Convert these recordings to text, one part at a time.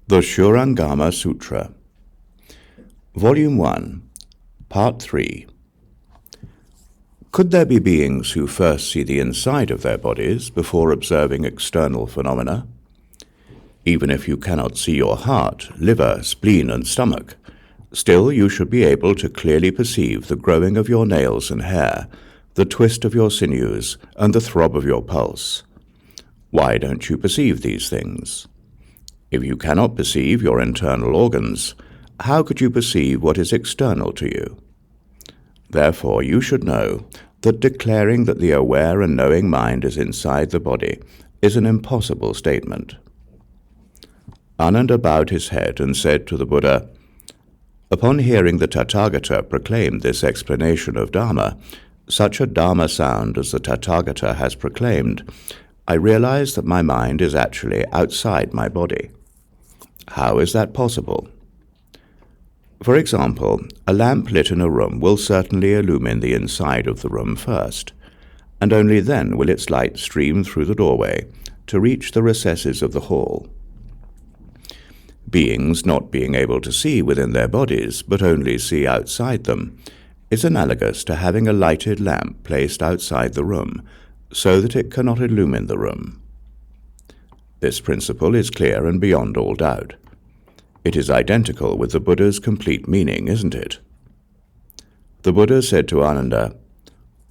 The Shurangama Sutra, Volume 1, Part 3. Could there be beings who first see the inside of their bodies before observing external phenomena? Even if you cannot see your heart, liver, spleen, and stomach, still you should be able to clearly perceive the growing of your nails and hair, the twist of your sinews, and the throb of your pulse. Why don't you perceive these things? If you cannot perceive your internal organs, how could you perceive what is external to you? Therefore, you should know that declaring that the aware and knowing mind is inside the body is an impossible statement. Ananda bowed his head and said to the Buddha, "Upon hearing the Tathagata proclaim this explanation of Dharma, such a Dharma sound as the Tathagata has proclaimed, I realize that my mind is actually outside my body. How is that possible? For example, a lamp lit in a room will certainly illumine the inside of the room first, and only then will its light stream through the doorway to reach the recesses of the hall. Beings not being able to see within their bodies, but only see outside them, is analogous to having a lighted lamp placed outside the room, so that it cannot illumine the room. This principle is clear and beyond all doubt. It is identical with the Buddha's complete meaning, isn't it?" The Buddha said to Ananda,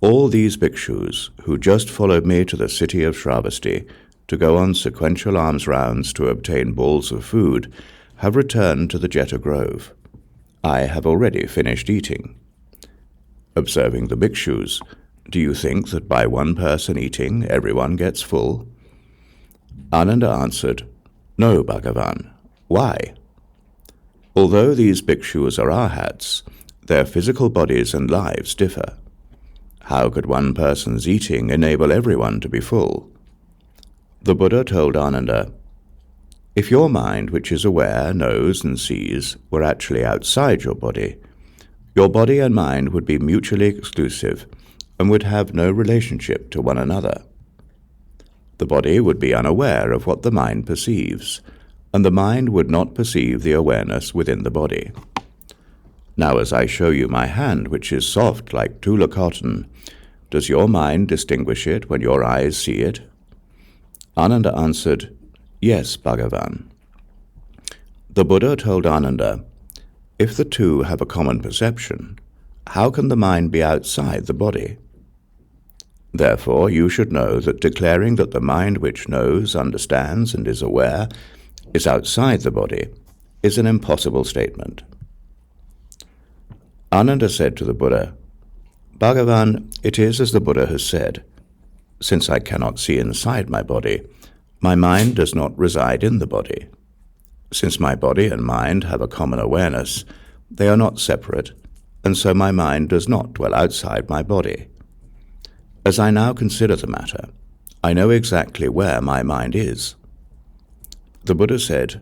"All these bhikshus, who just followed me to the city of Shravasti to go on sequential alms rounds to obtain bowls of food, have returned to the Jeta Grove. I have already finished eating." Observing the bhikshus, do you think that by one person eating, everyone gets full? Ananda answered, "No, Bhagavan. Why? Although these bhikshus are arhats, their physical bodies and lives differ. How could one person's eating enable everyone to be full?" The Buddha told Ananda, "If your mind, which is aware, knows, and sees, were actually outside your body and mind would be mutually exclusive and would have no relationship to one another. The body would be unaware of what the mind perceives, and the mind would not perceive the awareness within the body. Now, as I show you my hand, which is soft like tula cotton, does your mind distinguish it when your eyes see it?" Ananda answered, "Yes, Bhagavan." The Buddha told Ananda, "If the two have a common perception, how can the mind be outside the body? Therefore, you should know that declaring that the mind which knows, understands, and is aware is outside the body is an impossible statement." Ananda said to the Buddha, "Bhagavan, it is as the Buddha has said. Since I cannot see inside my body, my mind does not reside in the body. Since my body and mind have a common awareness, they are not separate, and so my mind does not dwell outside my body. As I now consider the matter, I know exactly where my mind is." The Buddha said,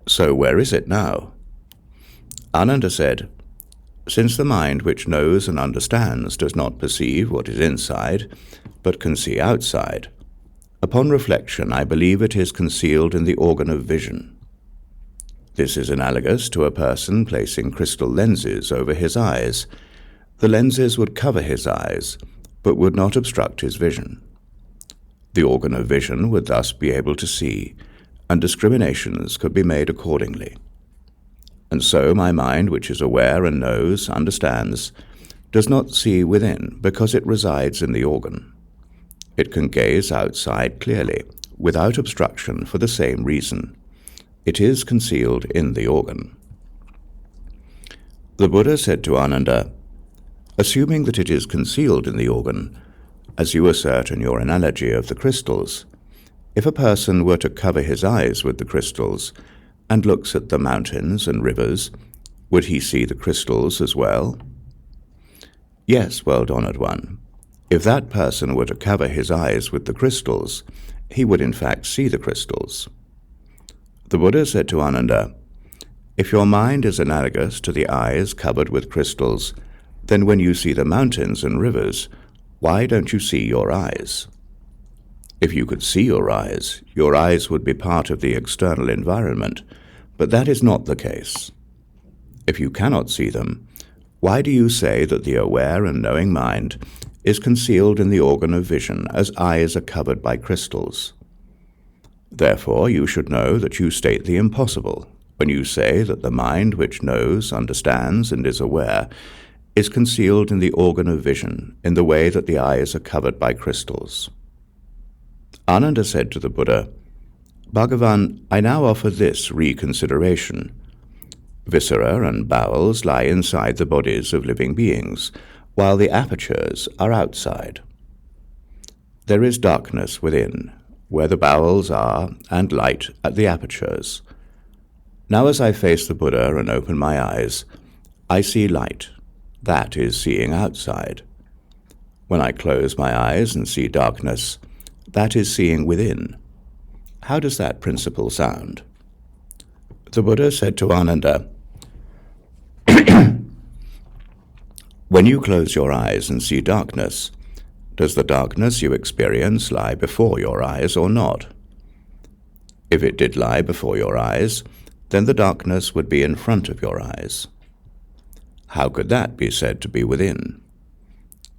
"So where is it now?" Ananda said, "Since the mind which knows and understands does not perceive what is inside, but can see outside, upon reflection I believe it is concealed in the organ of vision. This is analogous to a person placing crystal lenses over his eyes. The lenses would cover his eyes, but would not obstruct his vision. The organ of vision would thus be able to see, and discriminations could be made accordingly. And so my mind, which is aware and knows, understands, does not see within because it resides in the organ. It can gaze outside clearly, without obstruction for the same reason. It is concealed in the organ." The Buddha said to Ananda, "Assuming that it is concealed in the organ, as you assert in your analogy of the crystals, if a person were to cover his eyes with the crystals and looks at the mountains and rivers, would he see the crystals as well?" "Yes, well-honored one. If that person were to cover his eyes with the crystals, he would in fact see the crystals." The Buddha said to Ananda, "If your mind is analogous to the eyes covered with crystals, then when you see the mountains and rivers, why don't you see your eyes? If you could see your eyes would be part of the external environment, But that is not the case. If you cannot see them, why do you say that the aware and knowing mind is concealed in the organ of vision as eyes are covered by crystals? Therefore you should know that you state the impossible when you say that the mind which knows, understands, and is aware is concealed in the organ of vision in the way that the eyes are covered by crystals. Ananda said to the Buddha, "Bhagavan, I now offer this reconsideration. Viscera and bowels lie inside the bodies of living beings, while the apertures are outside. There is darkness within, where the bowels are, and light at the apertures. Now as I face the Buddha and open my eyes, I see light. That is seeing outside. When I close my eyes and see darkness, that is seeing within. How does that principle sound?" The Buddha said to Ananda, "When you close your eyes and see darkness, does the darkness you experience lie before your eyes or not? If it did lie before your eyes, then the darkness would be in front of your eyes. How could that be said to be within?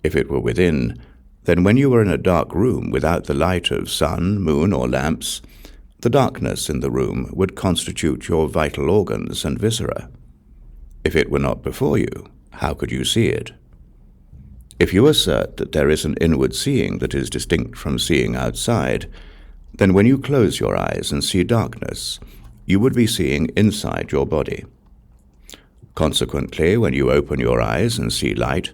If it were within, then when you were in a dark room without the light of sun, moon, or lamps, the darkness in the room would constitute your vital organs and viscera. If it were not before you, how could you see it? If you assert that there is an inward seeing that is distinct from seeing outside, then when you close your eyes and see darkness, you would be seeing inside your body. Consequently, when you open your eyes and see light,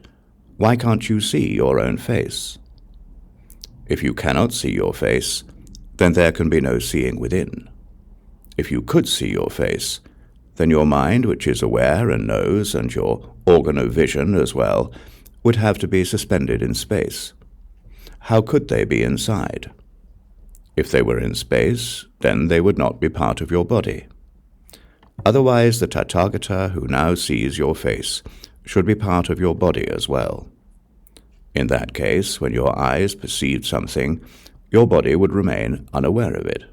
why can't you see your own face? If you cannot see your face, then there can be no seeing within. If you could see your face, then your mind, which is aware and knows, and your organ of vision as well, would have to be suspended in space. How could they be inside? If they were in space, then they would not be part of your body. Otherwise, the Tathagata who now sees your face should be part of your body as well. In that case, when your eyes perceived something, your body would remain unaware of it.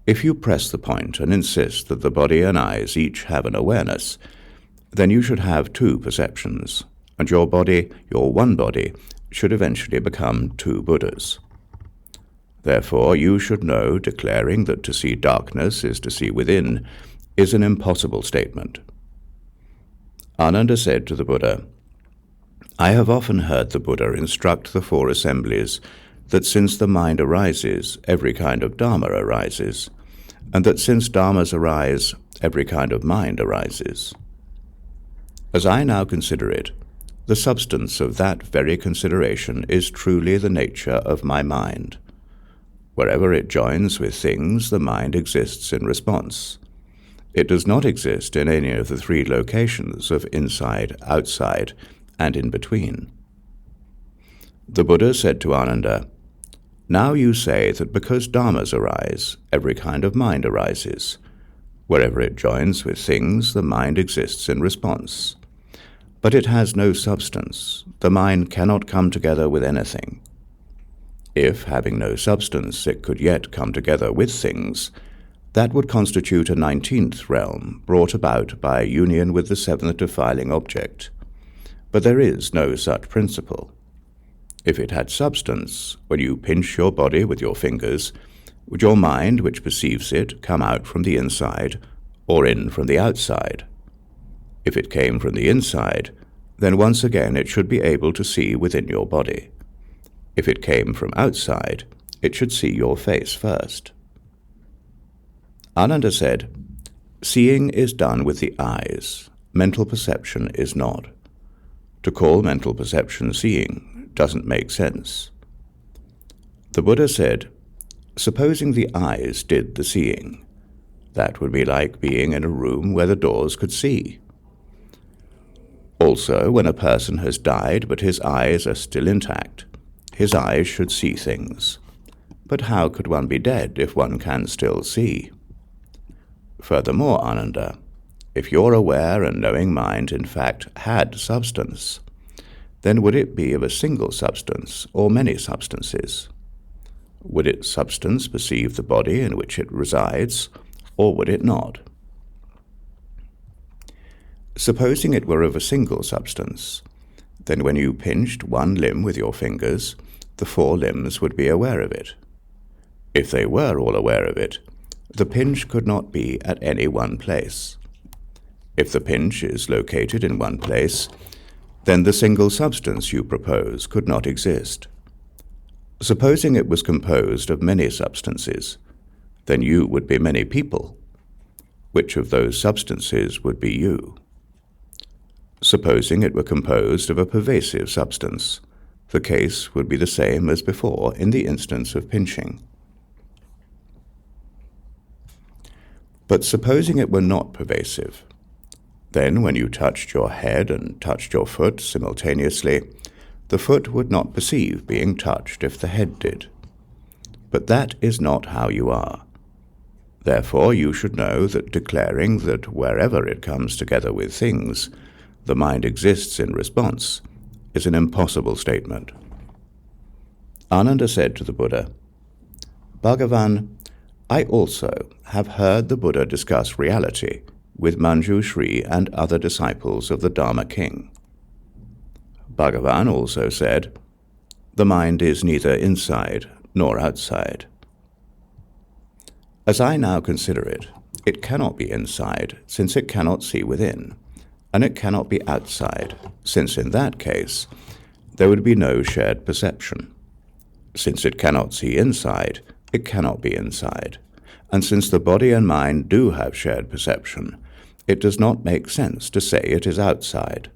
If you press the point and insist that the body and eyes each have an awareness, then you should have two perceptions, and your body, your one body, should eventually become two Buddhas. Therefore, you should know declaring that to see darkness is to see within is an impossible statement." Ananda said to the Buddha, "I have often heard the Buddha instruct the four assemblies that since the mind arises, every kind of dharma arises, and that since dharmas arise, every kind of mind arises. As I now consider it, the substance of that very consideration is truly the nature of my mind. Wherever it joins with things, the mind exists in response. It does not exist in any of the three locations of inside, outside, and in between." The Buddha said to Ananda, "Now you say that because dharmas arise, every kind of mind arises. Wherever it joins with things, the mind exists in response. But it has no substance. The mind cannot come together with anything. If, having no substance, it could yet come together with things, that would constitute a 19th realm brought about by union with the 7th defiling object. But there is no such principle. If it had substance, when you pinch your body with your fingers, would your mind, which perceives it, come out from the inside, or in from the outside? If it came from the inside, then once again it should be able to see within your body. If it came from outside, it should see your face first." Ananda said, "Seeing is done with the eyes. Mental perception is not. To call mental perception seeing doesn't make sense." The Buddha said, "Supposing the eyes did the seeing, that would be like being in a room where the doors could see. Also, when a person has died but his eyes are still intact, his eyes should see things. But how could one be dead if one can still see? Furthermore, Ananda, if your aware and knowing mind in fact had substance, then would it be of a single substance or many substances? Would its substance perceive the body in which it resides, or would it not? Supposing it were of a single substance, then when you pinched one limb with your fingers, the 4 limbs would be aware of it. If they were all aware of it, the pinch could not be at any one place. If the pinch is located in one place, then the single substance you propose could not exist. Supposing it was composed of many substances, then you would be many people. Which of those substances would be you? Supposing it were composed of a pervasive substance, the case would be the same as before in the instance of pinching. But supposing it were not pervasive, then when you touched your head and touched your foot simultaneously, the foot would not perceive being touched if the head did. But that is not how you are. Therefore you should know that declaring that wherever it comes together with things, the mind exists in response, is an impossible statement. Ananda said to the Buddha, "Bhagavan, I also have heard the Buddha discuss reality with Manjushri and other disciples of the Dharma king." Bhagavan also said, "The mind is neither inside nor outside." As I now consider it, it cannot be inside, since it cannot see within, and it cannot be outside, since in that case there would be no shared perception. Since it cannot see inside, it cannot be inside, and since the body and mind do have shared perception, it does not make sense to say it is outside.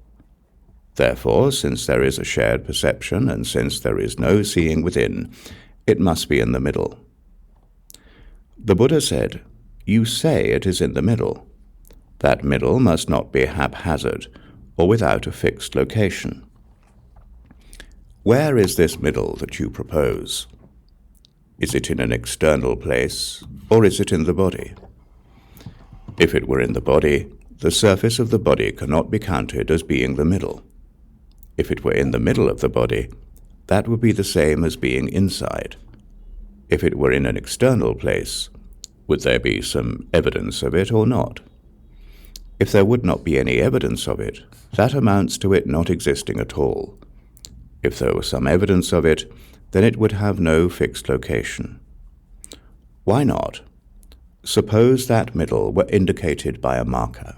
Therefore, since there is a shared perception, and since there is no seeing within, it must be in the middle. The Buddha said, "You say it is in the middle. That middle must not be haphazard or without a fixed location. Where is this middle that you propose? Is it in an external place, or is it in the body? If it were in the body, the surface of the body cannot be counted as being the middle. If it were in the middle of the body, that would be the same as being inside. If it were in an external place, would there be some evidence of it or not? If there would not be any evidence of it, that amounts to it not existing at all. If there was some evidence of it, then it would have no fixed location. Why not? Suppose that middle were indicated by a marker.